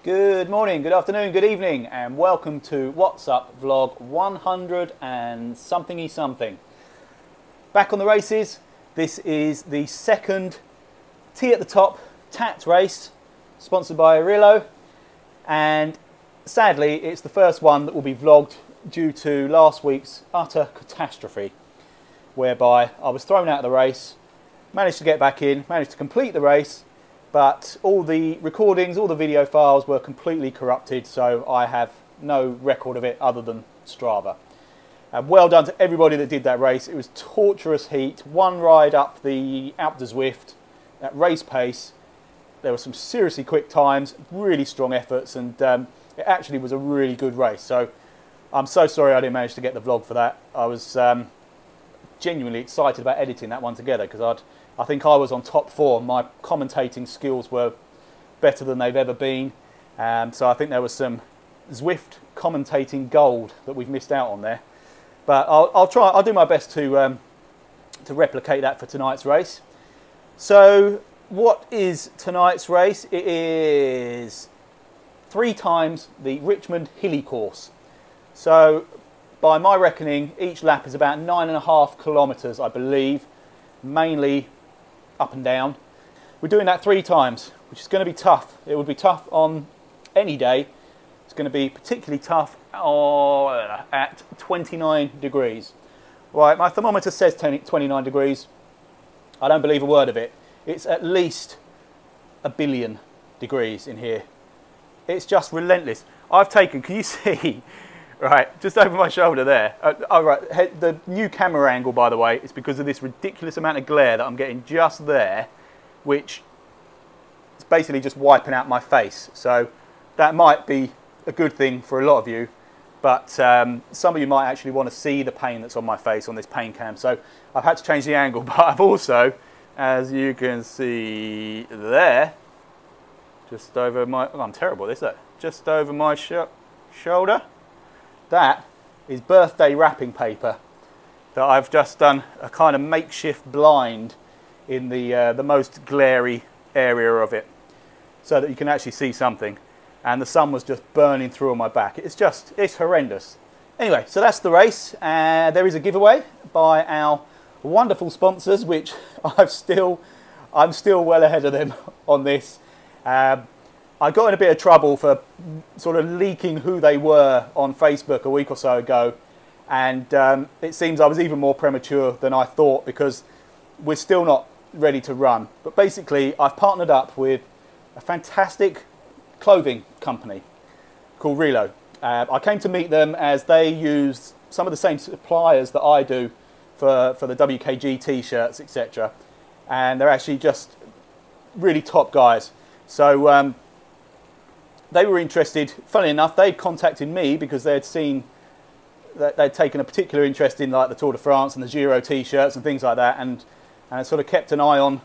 Good morning, good afternoon, good evening, and welcome to What's Up vlog 100 and something. Back on the races. This is the second T at the Top TAT race, sponsored by Rillo, and sadly it's the first one that will be vlogged due to last week's utter catastrophe, whereby I was thrown out of the race, managed to get back in, managed to complete the race, but all the recordings, all the video files were completely corrupted, so I have no record of it other than Strava. Well done to everybody that did that race. It was torturous heat, one ride up the Alpe d'Huez at race pace. There were some seriously quick times, really strong efforts, and it actually was a really good race. So I'm so sorry I didn't manage to get the vlog for that. I was genuinely excited about editing that one together because I think I was on top form. My commentating skills were better than they've ever been. So I think there was some Zwift commentating gold that we've missed out on there. But I'll do my best to replicate that for tonight's race. So what is tonight's race? It is 3 times the Richmond Hilly course. So by my reckoning, each lap is about 9.5 kilometres, I believe, mainly up and down. We're doing that 3 times, which is going to be tough. It would be tough on any day. It's going to be particularly tough at 29 degrees. Right, my thermometer says 29 degrees. I don't believe a word of it. It's at least 1 billion degrees in here. It's just relentless. I've taken, can you see, right, just over my shoulder there. Oh, right, the new camera angle, by the way, is because of this ridiculous amount of glare that I'm getting just there, which is basically just wiping out my face. So that might be a good thing for a lot of you, but some of you might actually want to see the pain that's on my face on this pain cam. So I've had to change the angle, but I've also, as you can see there, just over my, oh, I'm terrible at this, look, just over my shoulder. That is birthday wrapping paper that I've just done a kind of makeshift blind in the most glary area of it, so that you can actually see something. And the sun was just burning through on my back. It's horrendous. Anyway, so that's the race. There is a giveaway by our wonderful sponsors, which I'm still well ahead of them on this. I got in a bit of trouble for sort of leaking who they were on Facebook a week or so ago, and it seems I was even more premature than I thought because we're still not ready to run. But basically, I've partnered up with a fantastic clothing company called Rillo. I came to meet them as they use some of the same suppliers that I do for the WKG t-shirts, etc. And they're actually just really top guys. So they were interested. Funnily enough, they'd contacted me because they'd seen that they'd taken a particular interest in like the Tour de France and the Giro t-shirts and things like that, and sort of kept an eye on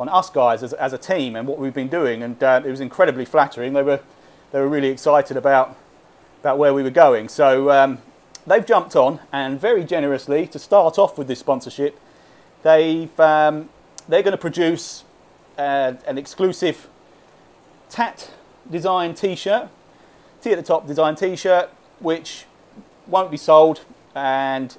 us guys as a team and what we've been doing, and it was incredibly flattering. They were really excited about where we were going. So they've jumped on, and very generously, to start off with this sponsorship, they're going to produce an exclusive TAT design t-shirt, T at the Top design t-shirt, which won't be sold, and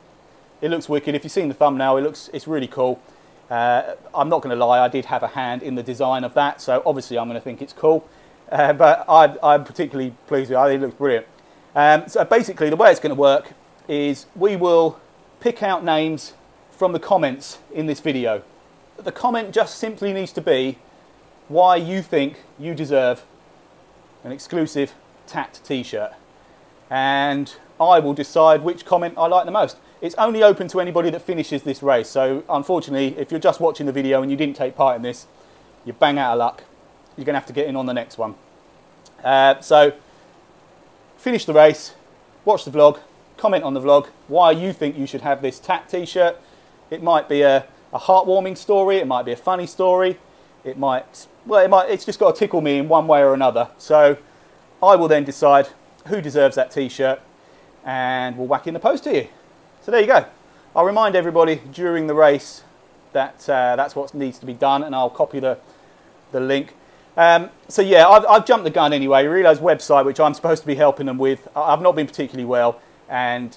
it looks wicked. If you've seen the thumbnail, it's really cool. I'm not going to lie, I did have a hand in the design of that, so obviously I'm going to think it's cool, but I'm particularly pleased with it. I think it looks brilliant. So basically the way it's going to work is we will pick out names from the comments in this video. The comment just simply needs to be why you think you deserve an exclusive TAT t-shirt, and I will decide which comment I like the most. It's only open to anybody that finishes this race, so unfortunately if you're just watching the video and you didn't take part in this, you're bang out of luck. You're going to have to get in on the next one. So finish the race, watch the vlog, comment on the vlog why you think you should have this TAT t-shirt. It might be a heartwarming story, it might be a funny story, it's just got to tickle me in one way or another. So I will then decide who deserves that t-shirt and we'll whack in the post to you. So there you go. I'll remind everybody during the race that that's what needs to be done, and I'll copy the link. So yeah, I've jumped the gun anyway. Relo's website, which I'm supposed to be helping them with, I've not been particularly well, and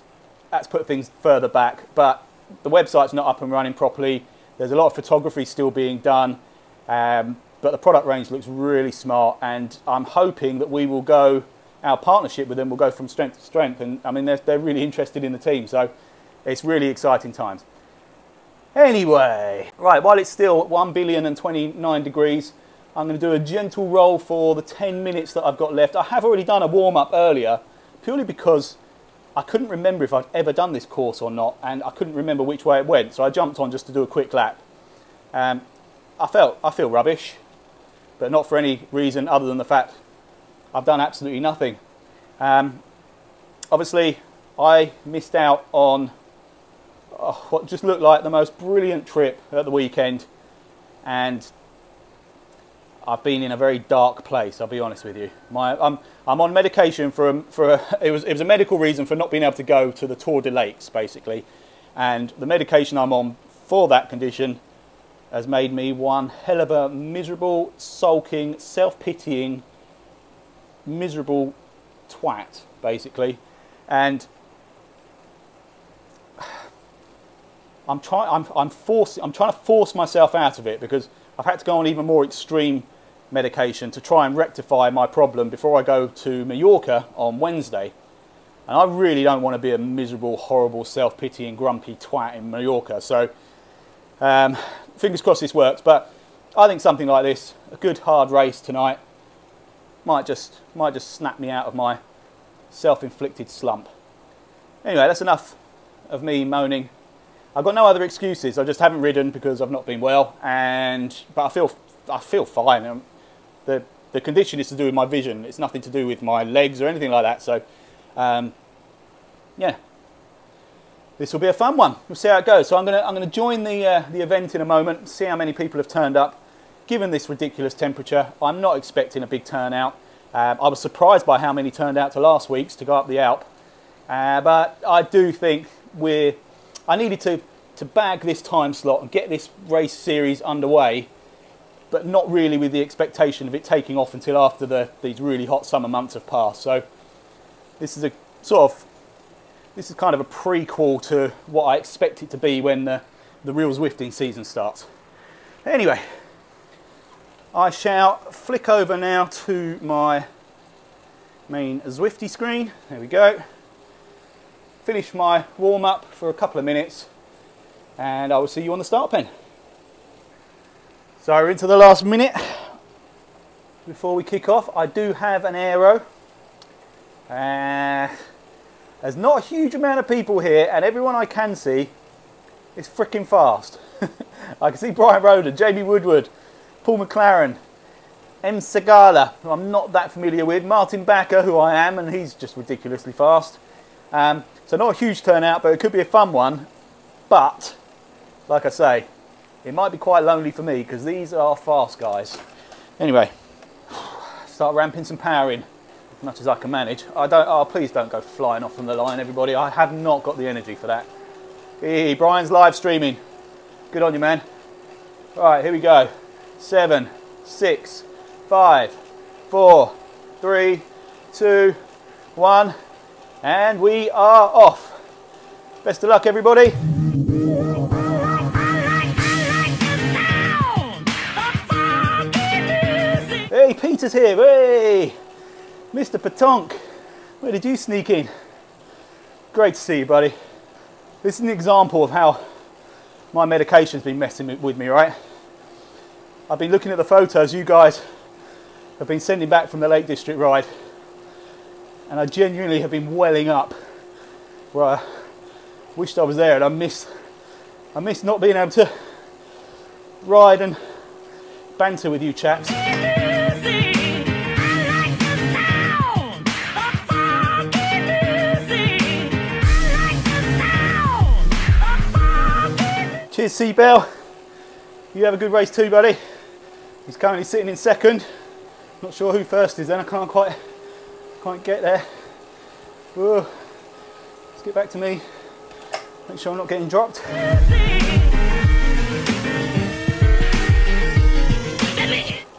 that's put things further back. But the website's not up and running properly. There's a lot of photography still being done, but the product range looks really smart, and I'm hoping that we will go, our partnership with them will go from strength to strength. And I mean, they're really interested in the team, so it's really exciting times. Anyway, right, while it's still 1,029 degrees, I'm going to do a gentle roll for the 10 minutes that I've got left. I have already done a warm-up earlier, purely because I couldn't remember if I'd ever done this course or not, and I couldn't remember which way it went, so I jumped on just to do a quick lap. I feel rubbish, but not for any reason other than the fact I've done absolutely nothing. Obviously, I missed out on what just looked like the most brilliant trip at the weekend, and I've been in a very dark place, I'll be honest with you. I'm on medication it was a medical reason for not being able to go to the Tour de Lakes, basically. And the medication I'm on for that condition has made me one hell of a miserable, sulking, self-pitying, miserable twat, basically. And I'm trying to force myself out of it, because I've had to go on even more extreme medication to try and rectify my problem before I go to Mallorca on Wednesday. And I really don't want to be a miserable, horrible, self-pitying, grumpy twat in Mallorca. So fingers crossed this works. But I think something like this, a good hard race tonight, might just snap me out of my self-inflicted slump. Anyway, that's enough of me moaning. I've got no other excuses. I just haven't ridden because I've not been well, but I feel fine. The condition is to do with my vision. It's nothing to do with my legs or anything like that. So, yeah, this will be a fun one. We'll see how it goes. So I'm gonna join the event in a moment. See how many people have turned up. Given this ridiculous temperature, I'm not expecting a big turnout. I was surprised by how many turned out to last week's to go up the Alp, but I do think I needed to bag this time slot and get this race series underway, but not really with the expectation of it taking off until after these really hot summer months have passed. So this is kind of a prequel to what I expect it to be when the real Zwifting season starts. Anyway, I shall flick over now to my main Zwifty screen. There we go. Finish my warm-up for a couple of minutes, and I will see you on the start pen. So we're into the last minute before we kick off. I do have an aero. There's not a huge amount of people here, and everyone I can see is freaking fast. I can see Brian Roden, Jamie Woodward, Paul McLaren, M. Segala, who I'm not that familiar with, Martin Backer, who I am, and he's just ridiculously fast. So not a huge turnout, but it could be a fun one. But, like I say, it might be quite lonely for me, because these are fast guys. Anyway, start ramping some power in, as much as I can manage. Please don't go flying off from the line, everybody. I have not got the energy for that. Hey, Brian's live streaming. Good on you, man. Right, here we go. 7, 6, 5, 4, 3, 2, 1, and we are off. Best of luck, everybody. Hey, Peter's here. Hey, Mr. Patonk. Where did you sneak in? Great to see you, buddy. This is an example of how my medication's been messing with me, right? I've been looking at the photos you guys have been sending back from the Lake District ride, and I genuinely have been welling up where I wished I was there, and I miss not being able to ride and banter with you chaps. Cheers, Seabell. You have a good race too, buddy. He's currently sitting in second. Not sure who first is then. I can't quite get there. Whoa. Let's get back to me. Make sure I'm not getting dropped.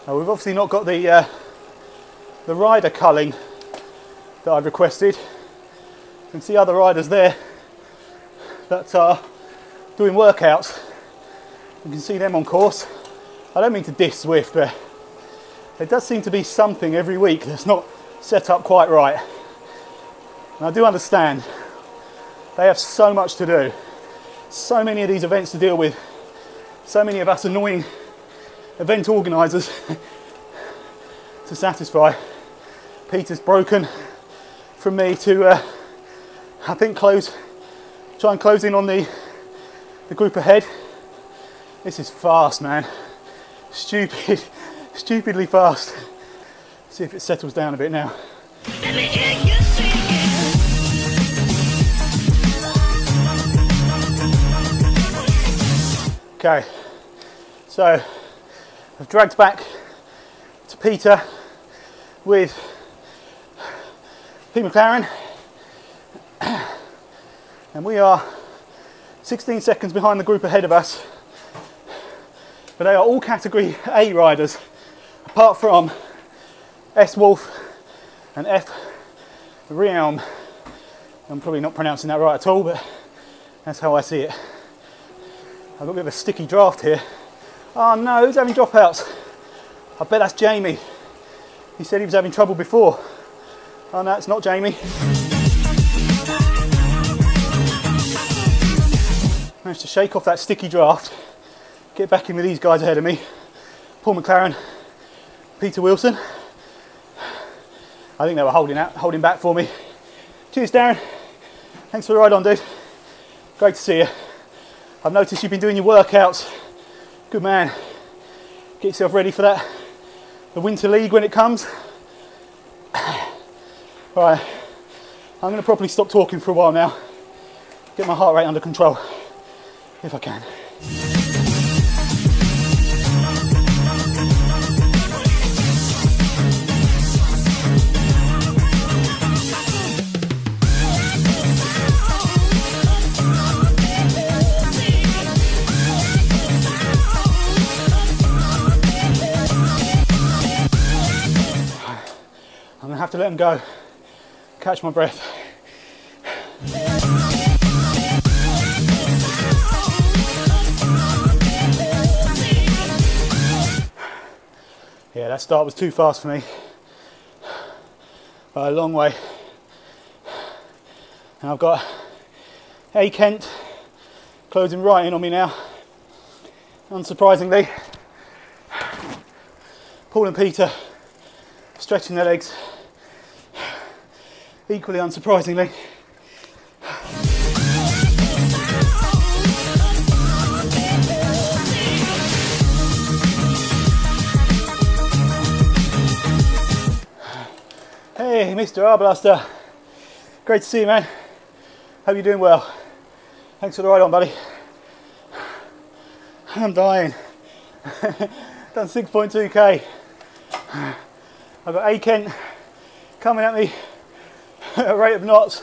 Now we've obviously not got the rider culling that I'd requested. You can see other riders there that are doing workouts. You can see them on course. I don't mean to diss Zwift, but there does seem to be something every week that's not set up quite right. And I do understand they have so much to do, so many of these events to deal with, so many of us annoying event organisers to satisfy. Peter's broken from me to I think try and close in on the group ahead. This is fast, man. Stupidly fast. See if it settles down a bit now. Okay, so I've dragged back to Peter with P McLaren, and we are 16 seconds behind the group ahead of us, but they are all category A riders apart from S Wolf and F Realm. I'm probably not pronouncing that right at all, but that's how I see it. I've got a bit of a sticky draft here. Oh no, who's having dropouts? I bet that's Jamie. He said he was having trouble before. Oh no, it's not Jamie. Managed to shake off that sticky draft, get back in with these guys ahead of me. Paul McLaren, Peter Wilson. I think they were holding back for me. Cheers, Darren. Thanks for the ride on, dude. Great to see you. I've noticed you've been doing your workouts. Good man. Get yourself ready for that. The Winter League when it comes. Right, I'm going to probably stop talking for a while now. Get my heart rate under control, if I can. I'm going to have to let them go, catch my breath. Yeah, that start was too fast for me, by a long way. And I've got A Kent closing right in on me now, unsurprisingly. Paul and Peter stretching their legs, equally unsurprisingly. Hey, Mr. Arblaster. Great to see you, man. Hope you're doing well. Thanks for the ride on, buddy. I'm dying. Done 6.2k. I've got A Kent coming at me at a rate of knots.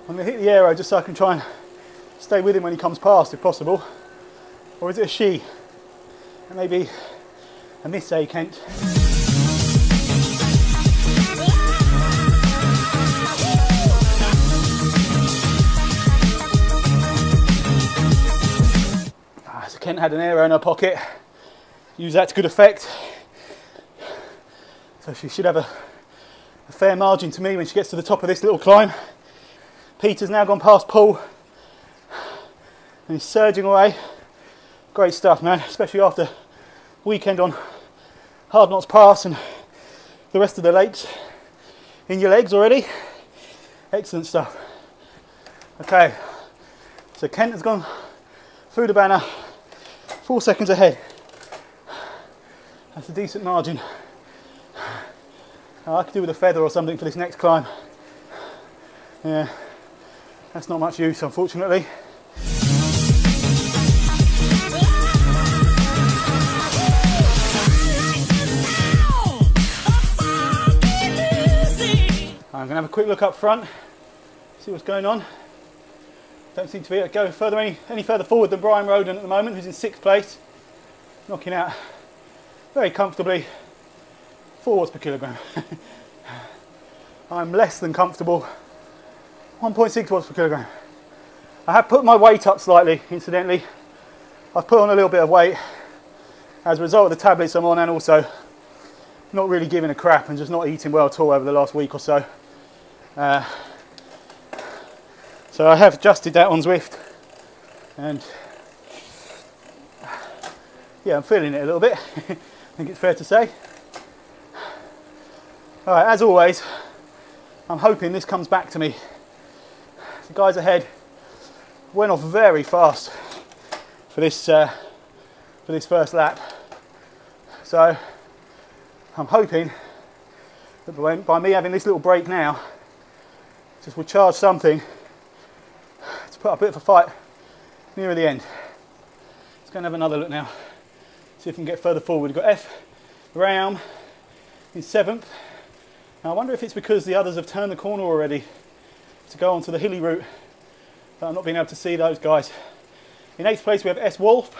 I'm going to hit the aero just so I can try and stay with him when he comes past, if possible. Or is it a she? It may be a Miss A Kent. So Kent had an aero in her pocket. Use that to good effect. So she should have a fair margin to me when she gets to the top of this little climb. Peter's now gone past Paul and he's surging away. Great stuff, man, especially after weekend on Hard Knots Pass and the rest of the lakes. In your legs already? Excellent stuff. Okay, so Kent has gone through the banner, 4 seconds ahead. That's a decent margin. I could do with a feather or something for this next climb. Yeah, that's not much use, unfortunately. I'm going to have a quick look up front, see what's going on. Don't seem to be able to go further any further forward than Brian Roden at the moment, who's in 6th place. knocking out very comfortably 4 watts per kilogram. I'm less than comfortable, 1.6 watts per kilogram. I have put my weight up slightly, incidentally. I've put on a little bit of weight as a result of the tablets I'm on, and also not really giving a crap and just not eating well at all over the last week or so. So I have adjusted that on Zwift, and yeah, I'm feeling it a little bit. I think it's fair to say. Alright, as always, I'm hoping this comes back to me. The guys ahead went off very fast for this first lap, so I'm hoping that by me having this little break now, just will charge something to put up a bit of a fight nearer the end. Let's go and have another look now, see if we can get further forward. We've got F Raum in 7th. Now I wonder if it's because the others have turned the corner already to go onto the hilly route that I'm not being able to see those guys. In 8th place we have S Wolf.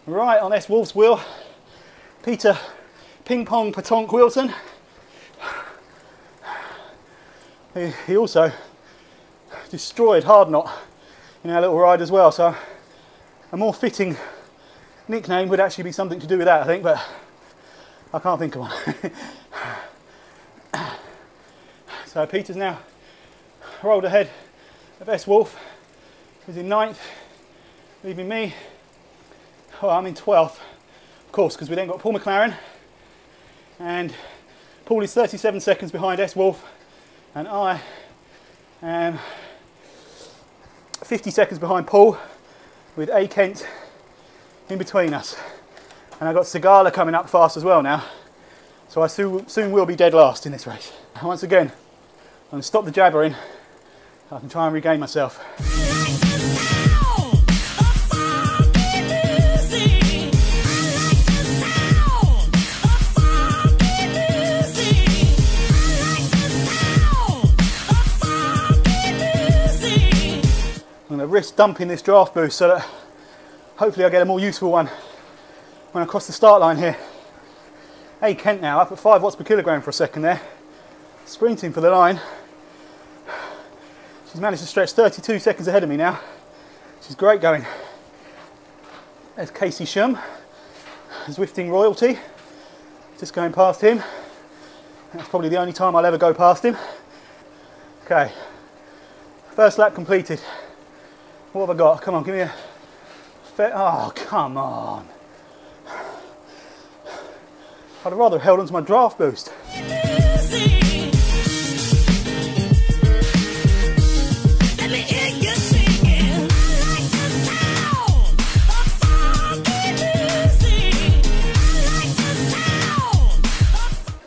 Right on S Wolf's wheel, Peter Ping Pong Patonk Wilson. He also destroyed Hard Knot in our little ride as well, so a more fitting nickname would actually be something to do with that, I think, but I can't think of one. So Peter's now rolled ahead of S Wolf, who's in 9th, leaving me. Oh, I'm in 12th, of course, because we then got Paul McLaren, and Paul is 37 seconds behind S Wolf, and I am 50 seconds behind Paul, with A Kent in between us. And I've got Segala coming up fast as well now, so I soon will be dead last in this race. Once again, I'm going to stop the jabbering so I can try and regain myself. I'm going to risk dumping this draft boost so that hopefully I get a more useful one when I cross the start line here. A Kent now up at 5 watts per kilogram for a second there, sprinting for the line. She's managed to stretch 32 seconds ahead of me now. She's great going. There's Casey Shum, Zwifting royalty, just going past him. That's probably the only time I'll ever go past him. Okay, first lap completed. What have I got? Come on, give me a fair... Oh, come on. I'd have rather held onto my draft boost.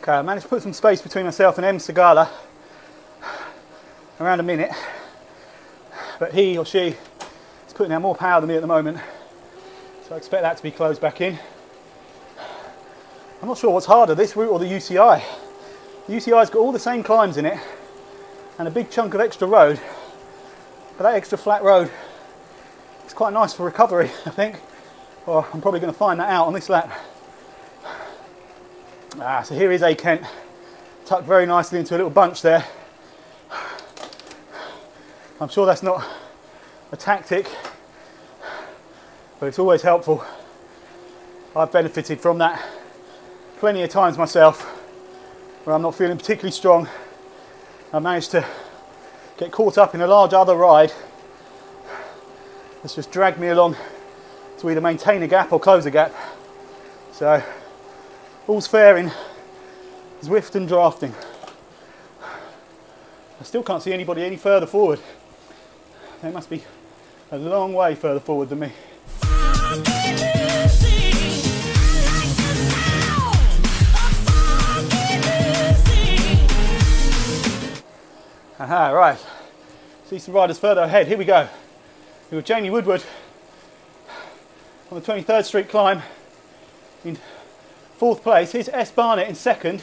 Okay, I managed to put some space between myself and M Segala, around a minute, but he or she is putting out more power than me at the moment, so I expect that to be closed back in. I'm not sure what's harder, this route or the UCI. The UCI's got all the same climbs in it and a big chunk of extra road, but that extra flat road is quite nice for recovery, I think. Well, I'm probably going to find that out on this lap. So here is A Kent, tucked very nicely into a little bunch there. I'm sure that's not a tactic, but it's always helpful. I've benefited from that plenty of times myself, where I'm not feeling particularly strong. I've managed to get caught up in a large other ride that's just dragged me along to either maintain a gap or close a gap. So all's fair in Zwift and drafting. I still can't see anybody any further forward. They must be a long way further forward than me. Aha, right. See some riders further ahead. Here we go. We've got Jamie Woodward on the 23rd Street climb in 4th place. Here's S Barnett in 2nd.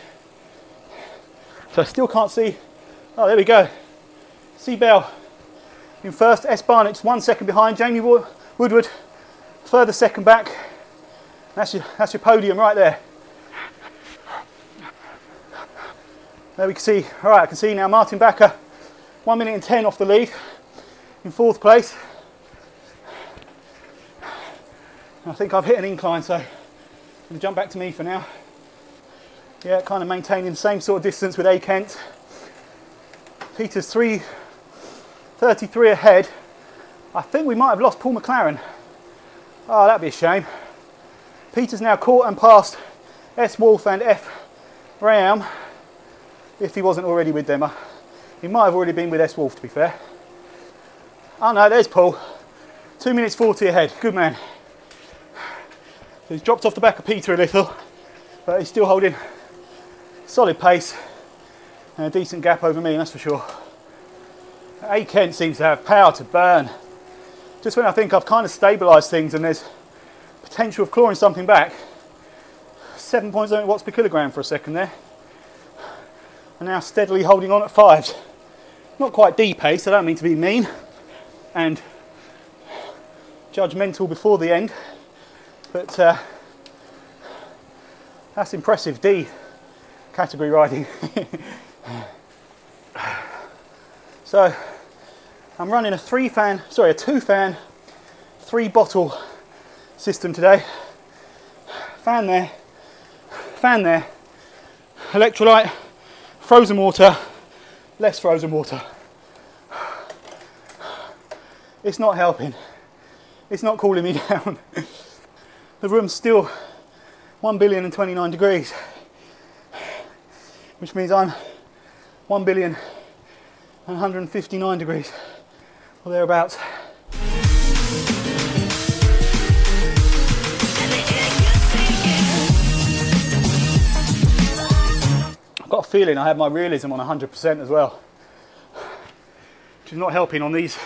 So I still can't see. Oh, there we go. C Bell in 1st. S Barnett's 1 second behind. Jamie Woodward further second back. That's your podium right there. There we can see, all right, I can see now Martin Bakker, 1 minute and 10 off the lead, in 4th place. I think I've hit an incline, so I'm going to jump back to me for now. Yeah, kind of maintaining the same sort of distance with A. Kent. Peter's 3:33 ahead. I think we might have lost Paul McLaren. Oh, that'd be a shame. Peter's now caught and passed S. Wolf and F. Ram, if he wasn't already with them. He might have already been with S. Wolf, to be fair. Oh no, there's Paul. 2 minutes 40 ahead. Good man. So he's dropped off the back of Peter a little, but he's still holding solid pace and a decent gap over me, that's for sure. A. Kent seems to have power to burn. Just when I think I've kind of stabilised things and there's potential of clawing something back, 7.0 watts per kilogram for a second there. And now steadily holding on at 5. Not quite D pace, I don't mean to be mean and judgmental before the end, but that's impressive D category riding. So I'm running a 2 fan, 3 bottle system today. Fan there, electrolyte, frozen water, less frozen water. It's not helping. It's not cooling me down. The room's still 1,029 degrees, which means I'm 1,159 degrees, or thereabouts. I've got a feeling I have my realism on 100% as well, which is not helping on these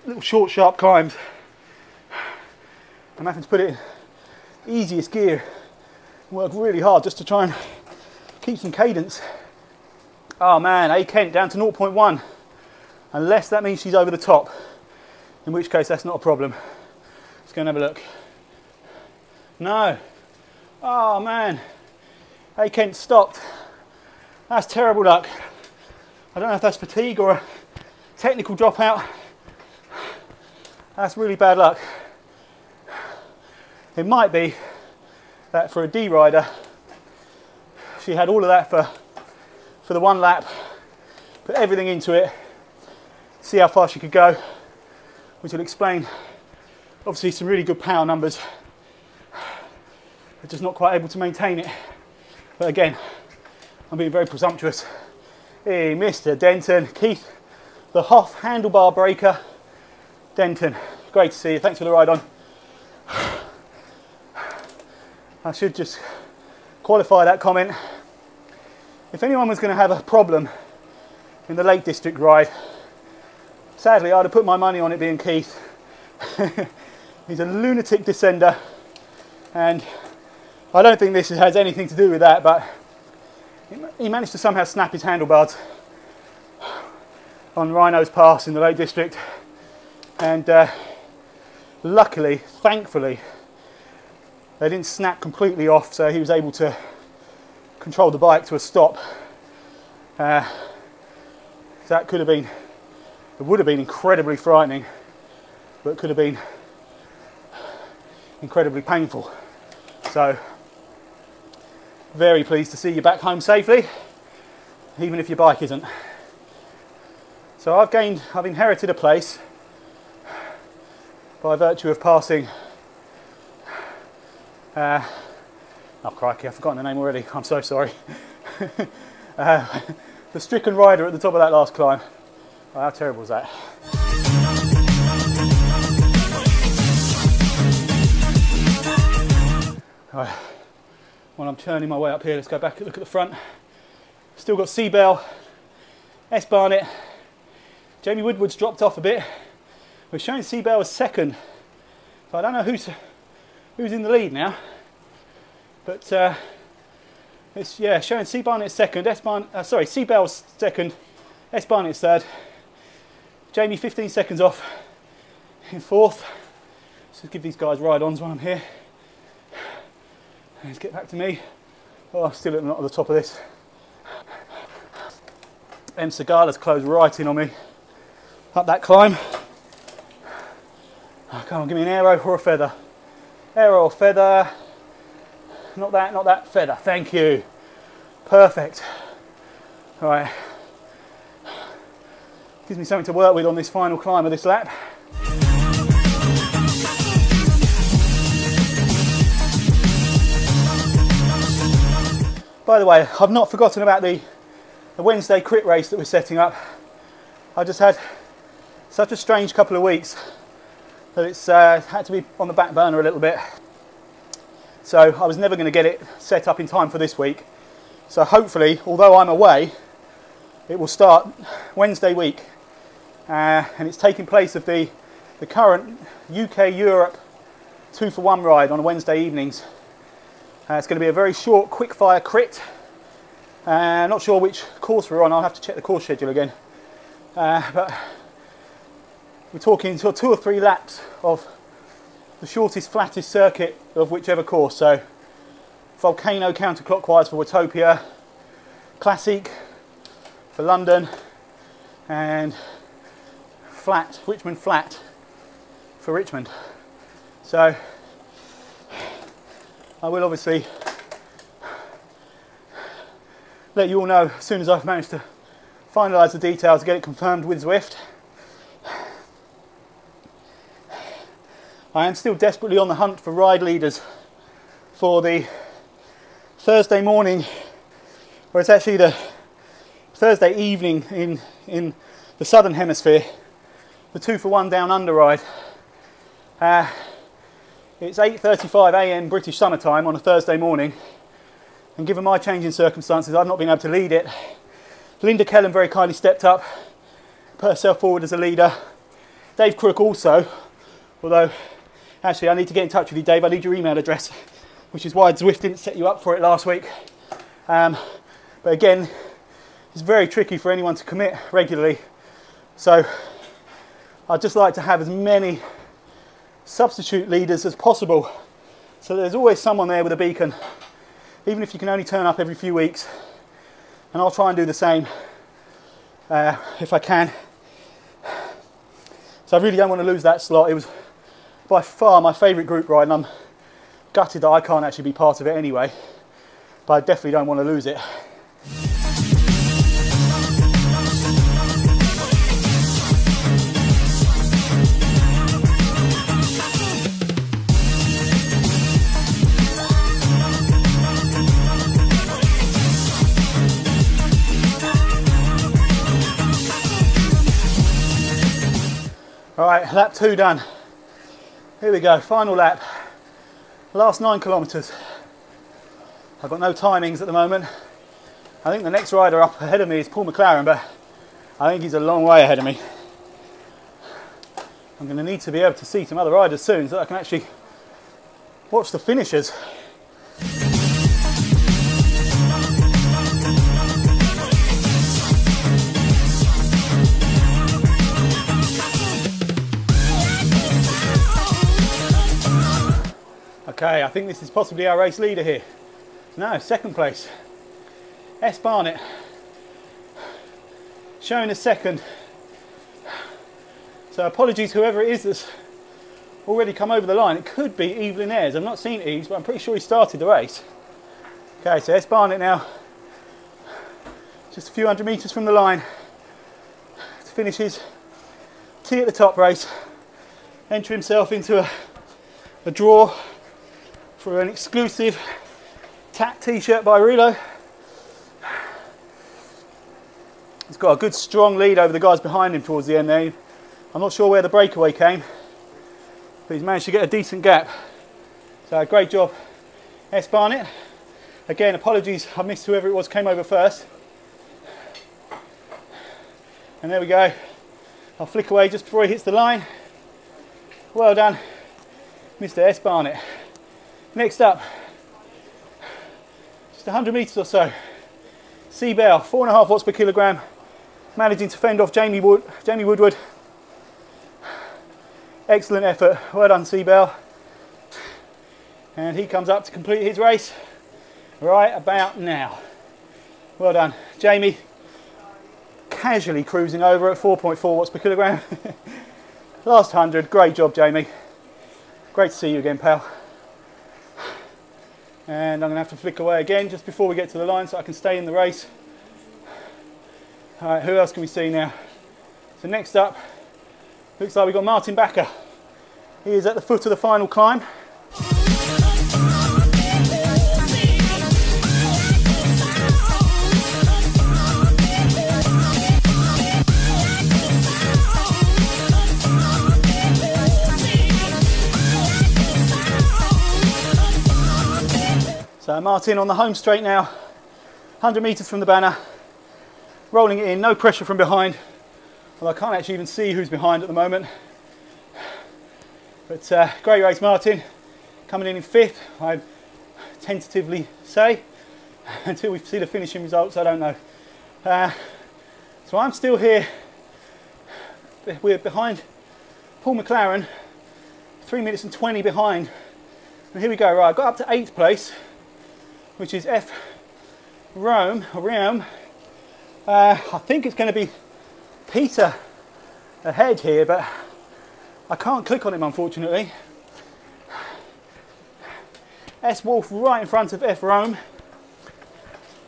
little short, sharp climbs. I'm having to put it in easiest gear and work really hard just to try and keep some cadence. Oh man, A. Kent down to 0.1, unless that means she's over the top, in which case that's not a problem. Let's go and have a look. No. Oh man, A. Kent stopped. That's terrible luck. I don't know if that's fatigue or a technical dropout. That's really bad luck. It might be that for a D rider, she had all of that for the 1 lap, put everything into it, see how far she could go, which will explain obviously some really good power numbers, but just not quite able to maintain it. But again, I'm being very presumptuous. Hey, Mr. Denton, Keith, the Hoff handlebar breaker, Denton, great to see you, thanks for the ride on. I should just qualify that comment. If anyone was going to have a problem in the Lake District ride, sadly I'd have put my money on it being Keith. He's a lunatic descender, and I don't think this has anything to do with that, but he managed to somehow snap his handlebars on Rhino's Pass in the Lake District, and luckily, thankfully, they didn't snap completely off, so he was able to control the bike to a stop. That could have been, it would have been incredibly frightening, but it could have been incredibly painful. So, very pleased to see you back home safely, even if your bike isn't. So I've inherited a place by virtue of passing, oh crikey, I've forgotten the name already, I'm so sorry. The stricken rider at the top of that last climb. Oh, how terrible was that? Right. While I'm turning my way up here, let's go back and look at the front. Still got Seabell, S. Barnett, Jamie Woodward's dropped off a bit. We're showing Seabell as second, so I don't know who's in the lead now. But it's showing C. Barnett second, Seabell's second, S. Barnett's third. Jamie 15 seconds off in 4th. Let's give these guys ride-ons while I'm here. Let's get back to me. Oh, I'm still not at the top of this. Them cigalas close right in on me. Up that climb. Oh, come on, give me an arrow or a feather. Arrow or feather. Not that, not that. Feather. Thank you. Perfect. All right. Gives me something to work with on this final climb of this lap. By the way, I've not forgotten about the Wednesday crit race that we're setting up. I just had such a strange couple of weeks that it's had to be on the back burner a little bit. So I was never going to get it set up in time for this week. So hopefully, although I'm away, it will start Wednesday week. And it's taking place of the current UK-Europe 2-for-1 ride on Wednesday evenings. It's going to be a very short, quick-fire crit. Not sure which course we're on. I'll have to check the course schedule again. But we're talking 2 or 3 laps of the shortest, flattest circuit of whichever course. So Volcano counterclockwise for Watopia, Classic for London, and Flat, Richmond Flat for Richmond. So I will obviously let you all know as soon as I've managed to finalise the details, get it confirmed with Zwift. I am still desperately on the hunt for ride leaders for the Thursday morning, or it's actually the Thursday evening in the southern hemisphere, the 2-for-1 down under ride. It's 8:35 AM British summertime on a Thursday morning, and given my changing circumstances, I've not been able to lead it. Linda Kellum very kindly stepped up, put herself forward as a leader. Dave Crook also, although actually I need to get in touch with you, Dave. I need your email address, which is why Zwift didn't set you up for it last week. But again, it's very tricky for anyone to commit regularly. So I'd just like to have as many substitute leaders as possible, so there's always someone there with a beacon, even if you can only turn up every few weeks. And I'll try and do the same if I can. So I really don't want to lose that slot. It was by far my favourite group ride, and I'm gutted that I can't actually be part of it anyway, but I definitely don't want to lose it. Alright, lap 2 done. Here we go, final lap. Last 9 kilometres. I've got no timings at the moment. I think the next rider up ahead of me is Paul McLaren, but I think he's a long way ahead of me. I'm going to need to be able to see some other riders soon so that I can actually watch the finishers. Okay, I think this is possibly our race leader here. No, second place. S. Barnett. Showing a second. So apologies whoever it is that's already come over the line. It could be Evelyn Ayres. I've not seen Eves, but I'm pretty sure he started the race. Okay, so S. Barnett now. Just a few hundred metres from the line to finish his T at the top race. Enter himself into a draw for an exclusive TAT t-shirt by Rulo. He's got a good strong lead over the guys behind him towards the end there. I'm not sure where the breakaway came, but he's managed to get a decent gap. So great job, S. Barnett. Again, apologies, I missed whoever it was came over first. And there we go. I'll flick away just before he hits the line. Well done, Mr. S. Barnett. Next up, just 100 metres or so. C. Bell, 4.5 watts per kilogram, managing to fend off Jamie Woodward. Excellent effort. Well done, Seabell. And he comes up to complete his race right about now. Well done. Jamie, casually cruising over at 4.4 watts per kilogram. Last 100, great job, Jamie. Great to see you again, pal. And I'm going to have to flick away again just before we get to the line so I can stay in the race. All right, who else can we see now? So next up, looks like we've got Martin Bakker. He is at the foot of the final climb. So Martin on the home straight now, 100 metres from the banner, rolling it in, no pressure from behind. Well, I can't actually even see who's behind at the moment. But great race, Martin. Coming in 5th, I tentatively say. Until we see the finishing results, I don't know. So I'm still here. We're behind Paul McLaren, 3 minutes and 20 behind. And here we go, right, I got up to 8th place, which is F Rome. I think it's going to be Peter ahead here, but I can't click on him, unfortunately. S Wolf right in front of F Rome.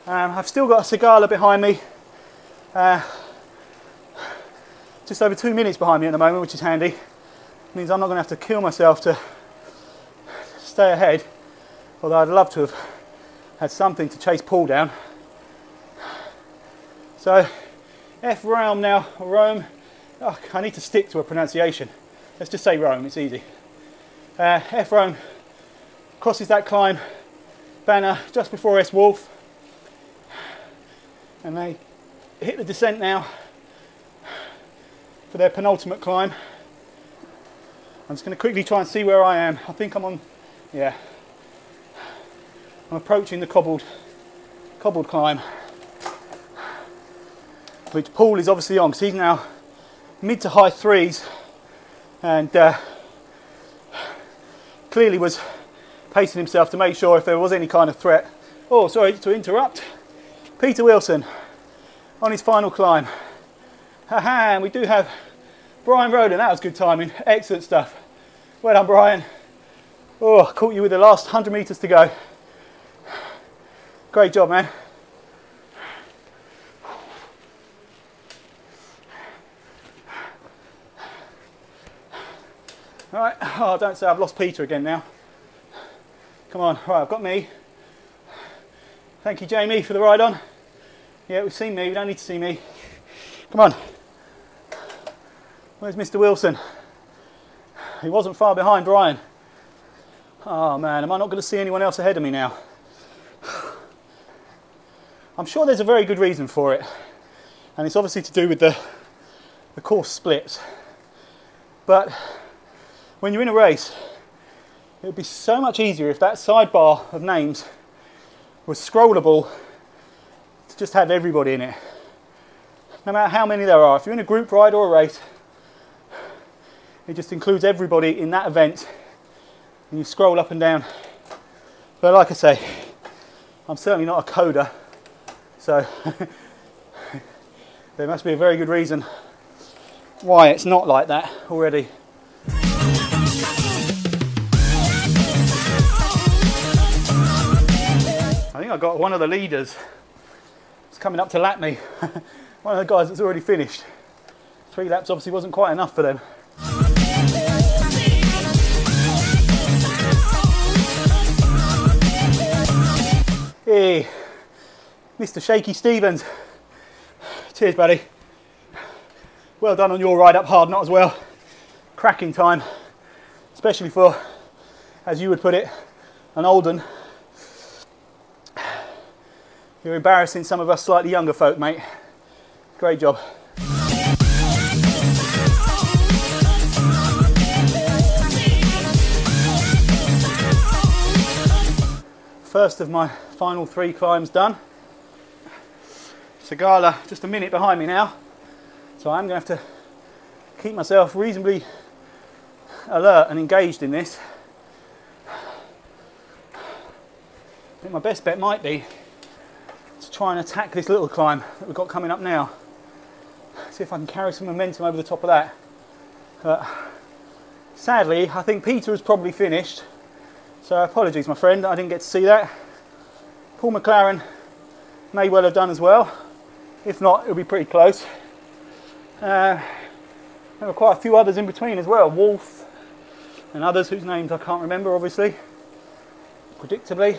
I've still got a Segala behind me. Just over 2 minutes behind me at the moment, which is handy. Means I'm not going to have to kill myself to stay ahead, although I'd love to have had something to chase Paul down. So F Rome now, Rome. Oh, I need to stick to a pronunciation. Let's just say Rome, it's easy. F Rome crosses that climb banner just before S Wolf, and they hit the descent now for their penultimate climb. I'm just going to quickly try and see where I am. I think I'm on, yeah, I'm approaching the cobbled climb, which Paul is obviously on, because he's now mid to high 3s, and clearly was pacing himself to make sure if there was any kind of threat. Oh, sorry to interrupt. Peter Wilson on his final climb. Haha, and we do have Brian Roden. That was good timing. Excellent stuff. Well done, Brian. Oh, caught you with the last 100 metres to go. Great job, man. All right, oh, don't say I've lost Peter again now. Come on, right, I've got me. Thank you, Jamie, for the ride on. Yeah, we've seen me, we don't need to see me. Come on. Where's Mr. Wilson? He wasn't far behind Brian. Oh man, am I not going to see anyone else ahead of me now? I'm sure there's a very good reason for it, and it's obviously to do with the course splits. But when you're in a race, it would be so much easier if that sidebar of names was scrollable to just have everybody in it. No matter how many there are, if you're in a group ride or a race, it just includes everybody in that event, and you scroll up and down. But like I say, I'm certainly not a coder, so there must be a very good reason why it's not like that already. I think I got one of the leaders. It's coming up to lap me. One of the guys that's already finished. 3 laps obviously wasn't quite enough for them. Hey, Mr. Shaky Stevens. Cheers, buddy. Well done on your ride up Hard Knot as well. Cracking time, especially for, as you would put it, an Olden. You're embarrassing some of us slightly younger folk, mate. Great job. First of my final 3 climbs done. Segala just a minute behind me now, so I'm going to have to keep myself reasonably alert and engaged in this. I think my best bet might be to try and attack this little climb that we've got coming up now. See if I can carry some momentum over the top of that. Sadly, I think Peter has probably finished, so apologies my friend, I didn't get to see that. Paul McLaren may well have done as well. If not, it'll be pretty close. There were quite a few others in between as well. Wolf and others whose names I can't remember, obviously, predictably.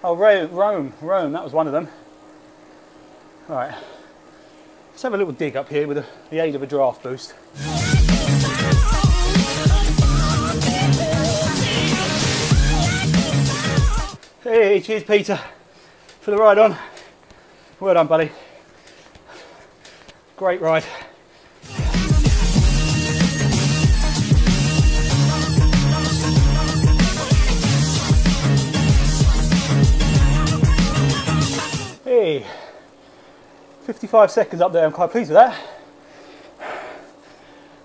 Oh, Rome, that was one of them. All right, let's have a little dig up here with the aid of a draft boost. Hey, cheers Peter for the ride on. Well done, buddy. Great ride. Hey, 55 seconds up there, I'm quite pleased with that.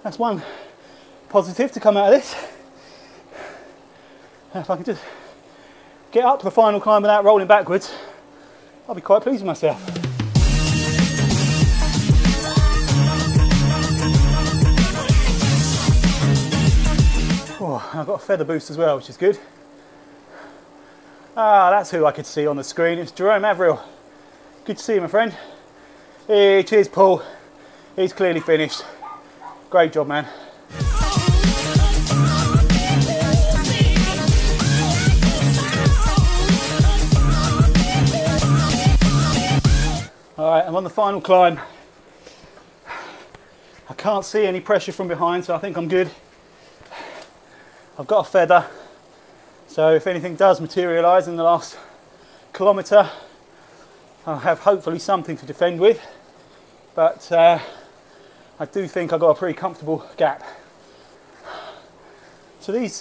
That's one positive to come out of this. If I can just get up to the final climb without rolling backwards, I'll be quite pleased with myself. Oh, I've got a feather boost as well, which is good. Ah, that's who I could see on the screen. It's Jerome Averill. Good to see you, my friend. Hey, cheers, Paul. He's clearly finished. Great job, man. All right, I'm on the final climb. I can't see any pressure from behind, so I think I'm good. I've got a feather, so if anything does materialise in the last kilometre, I'll have hopefully something to defend with. But I do think I've got a pretty comfortable gap. So these,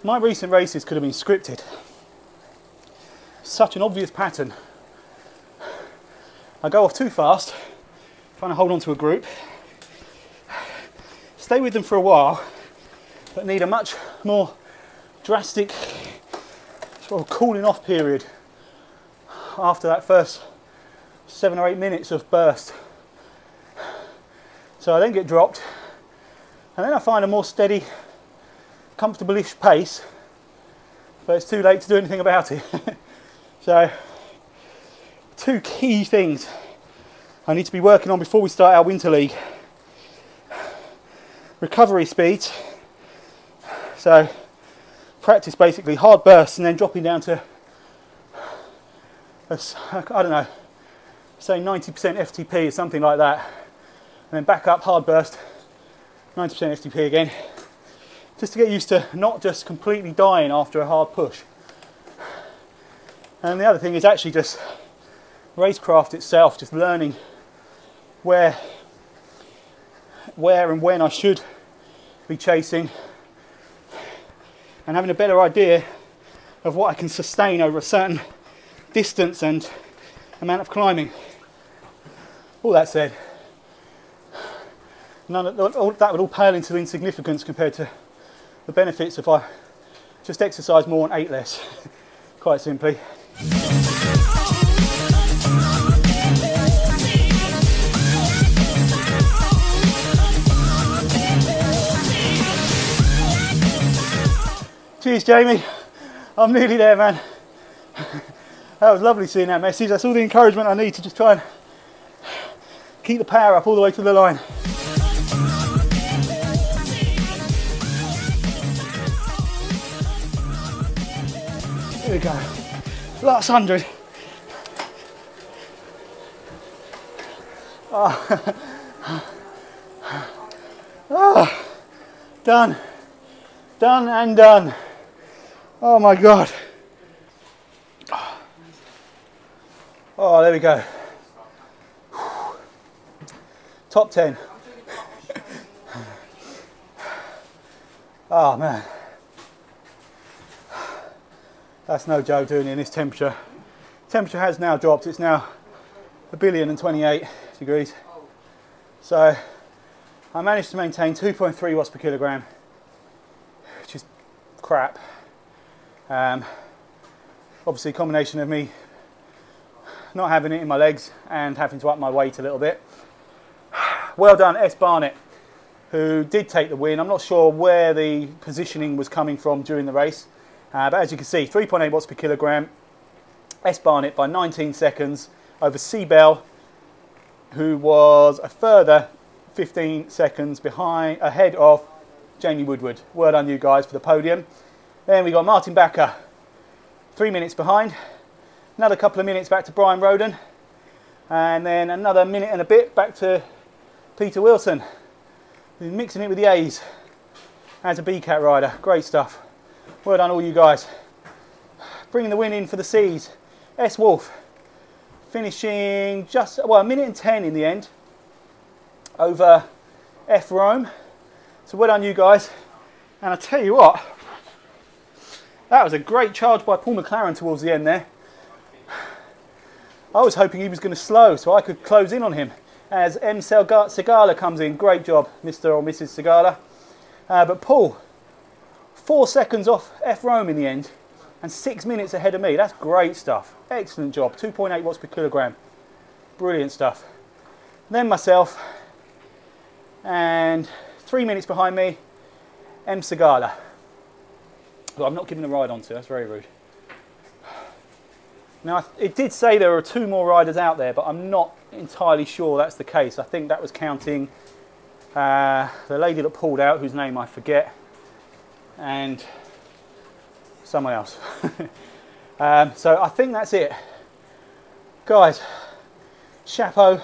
my recent races could have been scripted. Such an obvious pattern. I go off too fast, trying to hold on to a group, stay with them for a while, but need a much more drastic sort of cooling off period after that first 7 or 8 minutes of burst. So I then get dropped, and then I find a more steady, comfortable-ish pace, but it's too late to do anything about it. So, two key things I need to be working on before we start our winter league. Recovery speeds. So practice basically hard bursts and then dropping down to, I don't know, say 90% FTP or something like that. And then back up, hard burst, 90% FTP again. Just to get used to not just completely dying after a hard push. And the other thing is actually just racecraft itself, just learning where and when I should be chasing, and having a better idea of what I can sustain over a certain distance and amount of climbing. All that said, all that would all pale into insignificance compared to the benefits if I just exercise more and ate less, quite simply. Cheers, Jamie. I'm nearly there, man. That was lovely seeing that message. That's all the encouragement I need to just try and keep the power up all the way to the line. Here we go. Last 100. Oh. Oh. Done. Done and done. Oh my God. Oh, there we go. Top 10. Oh man. That's no joke doing it in this temperature. Temperature has now dropped. It's now 1,028 degrees. So I managed to maintain 2.3 watts per kilogram, which is crap. Obviously a combination of me not having it in my legs and having to up my weight a little bit. Well done S Barnett, who did take the win. I'm not sure where the positioning was coming from during the race, but as you can see, 3.8 watts per kilogram. S Barnett by 19 seconds over C Bell, who was a further 15 seconds ahead of Jamie Woodward. Well done you guys for the podium. Then we got Martin Backer, 3 minutes behind. Another couple of minutes back to Brian Roden. And then another minute and a bit back to Peter Wilson, who's mixing it with the A's as a B-Cat rider. Great stuff. Well done all you guys. Bringing the win in for the C's, S Wolf, finishing just, well, a minute and 10 in the end over F Rome. So well done you guys. And I tell you what, that was a great charge by Paul McLaren towards the end there. I was hoping he was going to slow so I could close in on him as M. Segala comes in. Great job, Mr. or Mrs. Segala. But Paul, 4 seconds off F Rome in the end and 6 minutes ahead of me. That's great stuff. Excellent job. 2.8 watts per kilogram. Brilliant stuff. Then myself, and 3 minutes behind me, M. Segala, who I'm not giving a ride onto. That's very rude. Now, it did say there were 2 more riders out there, but I'm not entirely sure that's the case. I think that was counting the lady that pulled out, whose name I forget, and someone else. So I think that's it. Guys, chapeau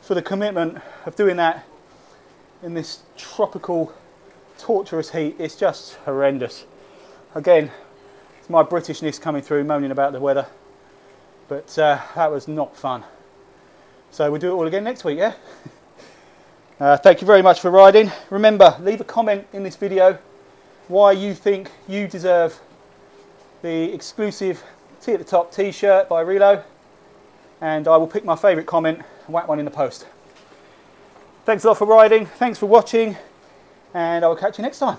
for the commitment of doing that in this tropical, torturous heat. It's just horrendous. Again, it's my Britishness coming through, moaning about the weather. But that was not fun. So we'll do it all again next week, yeah? Thank you very much for riding. Remember, leave a comment in this video why you think you deserve the exclusive T at the Top t-shirt by Relo, and I will pick my favourite comment and whack one in the post. Thanks a lot for riding, thanks for watching, and I will catch you next time.